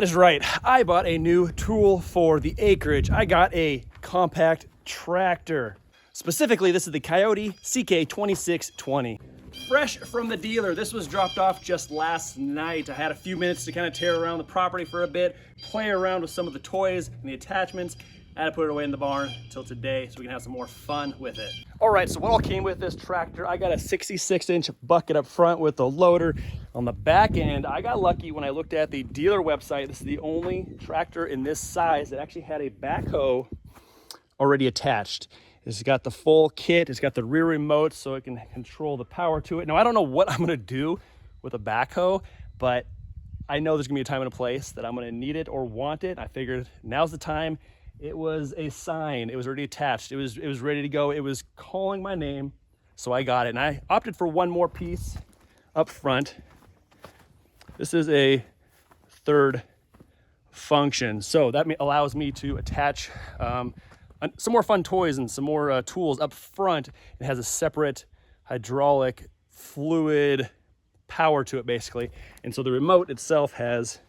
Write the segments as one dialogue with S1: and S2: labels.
S1: That is right. I bought a new tool for the acreage. I got a compact tractor. Specifically, this is the KIOTI CK2620. Fresh from the dealer. This was dropped off just last night. I had a few minutes to kind of tear around the property for a bit, play around with some of the toys and the attachments. I had to put it away in the barn until today so we can have some more fun with it. All right, so what all came with this tractor? I got a 66-inch bucket up front with a loader. On the back end, I got lucky when I looked at the dealer website. This is the only tractor in this size that actually had a backhoe already attached. It's got the full kit. It's got the rear remote so it can control the power to it. Now, I don't know what I'm gonna do with a backhoe, but I know there's gonna be a time and a place that I'm gonna need it or want it. I figured now's the time. It was a sign. It was already attached. It was ready to go. It was calling my name, so I got it. And I opted for one more piece up front. This is a third function. So that allows me to attach some more fun toys and some more tools up front. It has a separate hydraulic fluid power to it, basically. And so the remote itself has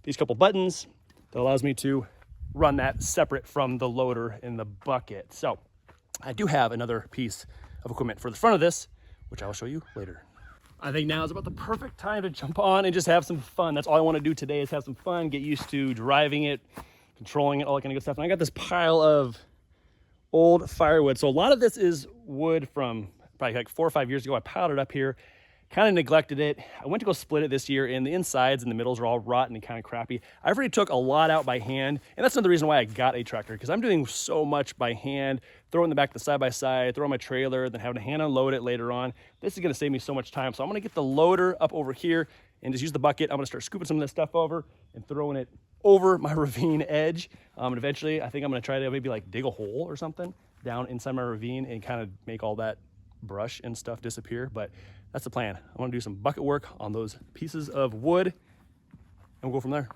S1: these couple buttons that allows me to run that separate from the loader in the bucket. So I do have another piece of equipment for the front of this, which I will show you later. I think now is about the perfect time to jump on and just have some fun. That's all I want to do today is have some fun, get used to driving it, controlling it, all that kind of good stuff. And I got this pile of old firewood. So a lot of this is wood from probably like 4 or 5 years ago. I piled it up here, kind of neglected it. I went to go split it this year and the insides and the middles are all rotten and kind of crappy. I already took a lot out by hand, and that's another reason why I got a tractor, because I'm doing so much by hand, throwing the back of the side-by-side, throwing my trailer, then having to hand unload it later on. This is gonna save me so much time. So I'm gonna get the loader up over here and just use the bucket. I'm gonna start scooping some of this stuff over and throwing it over my ravine edge. And eventually I think I'm gonna try to maybe like dig a hole or something down inside my ravine and kind of make all that brush and stuff disappear. But that's the plan. I want to do some bucket work on those pieces of wood and we'll go from there.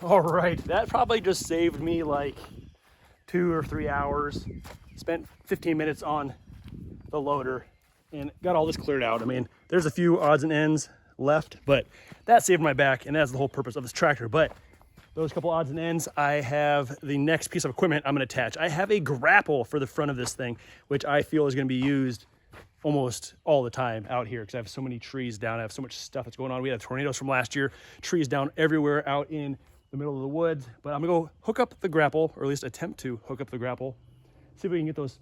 S1: All right, that probably just saved me like 2 or 3 hours. Spent 15 minutes on the loader and got all this cleared out. I mean, there's a few odds and ends left, but that saved my back, and that's the whole purpose of this tractor. But those couple odds and ends, I have the next piece of equipment I'm gonna attach. I have a grapple for the front of this thing, which I feel is gonna be used almost all the time out here because I have so many trees down. I have so much stuff that's going on. We had tornadoes from last year, trees down everywhere out in the middle of the woods. But I'm gonna go hook up the grapple, or at least attempt to hook up the grapple, see if we can get those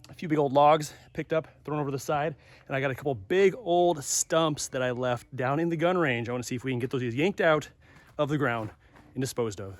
S1: a few big old logs picked up, thrown over the side. And I got a couple big old stumps that I left down in the gun range. I want to see if we can get those yanked out of the ground and disposed of.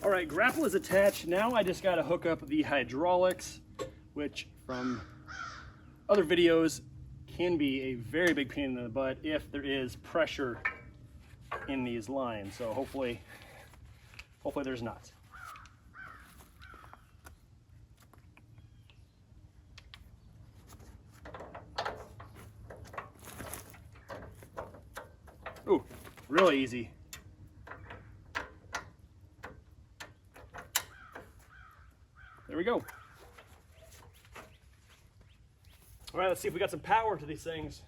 S1: All right, grapple is attached. Now I just got to hook up the hydraulics, which from other videos can be a very big pain in the butt if there is pressure in these lines. So hopefully there's not. Ooh, really easy. There we go. All right, let's see if we got some power to these things.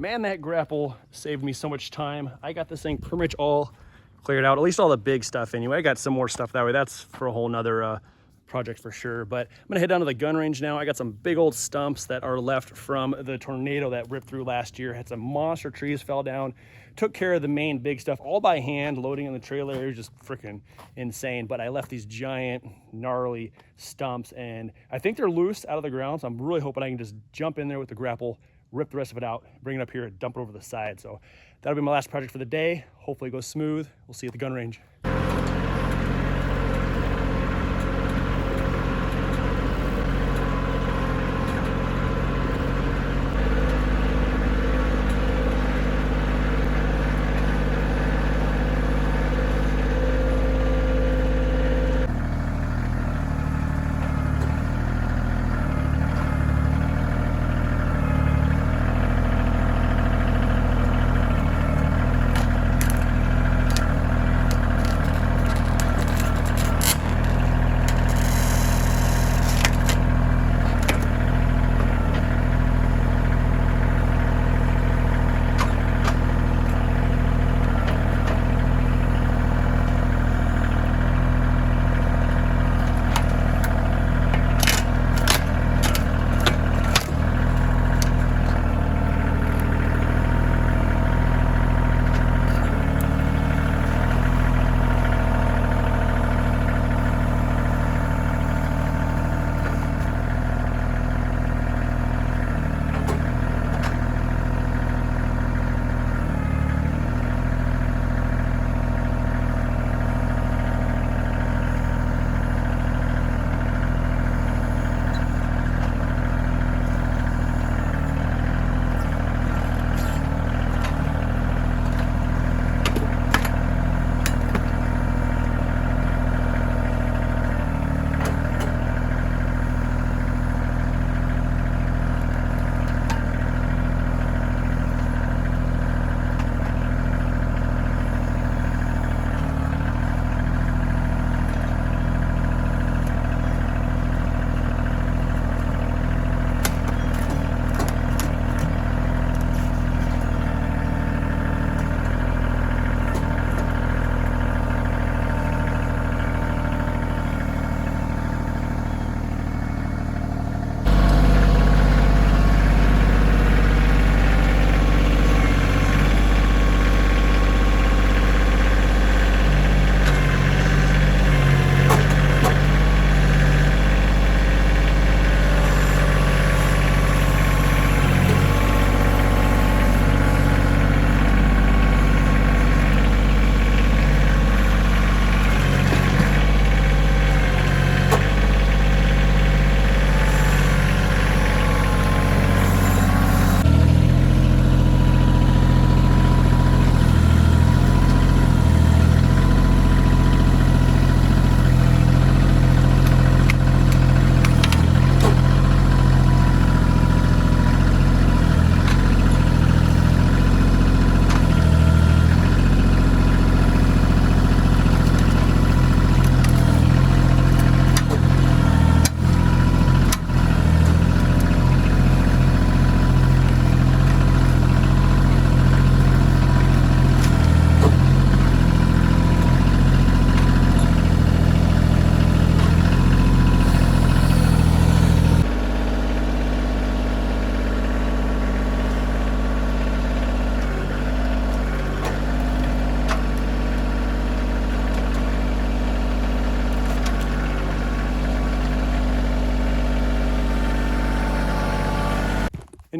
S1: Man, that grapple saved me so much time. I got this thing pretty much all cleared out, at least all the big stuff anyway. I got some more stuff that way. That's for a whole nother project for sure. But I'm gonna head down to the gun range now. I got some big old stumps that are left from the tornado that ripped through last year. Had some monster trees fell down. Took care of the main big stuff all by hand, loading in the trailer. It was just freaking insane. But I left these giant, gnarly stumps, and I think they're loose out of the ground. So I'm really hoping I can just jump in there with the grapple, rip the rest of it out, bring it up here and dump it over the side. So that'll be my last project for the day. Hopefully it goes smooth. We'll see you at the gun range.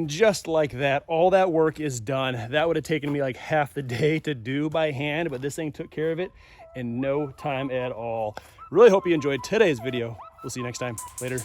S1: And just like that, all that work is done. That would have taken me like half the day to do by hand, but this thing took care of it in no time at all. Really hope you enjoyed today's video. We'll see you next time. Later.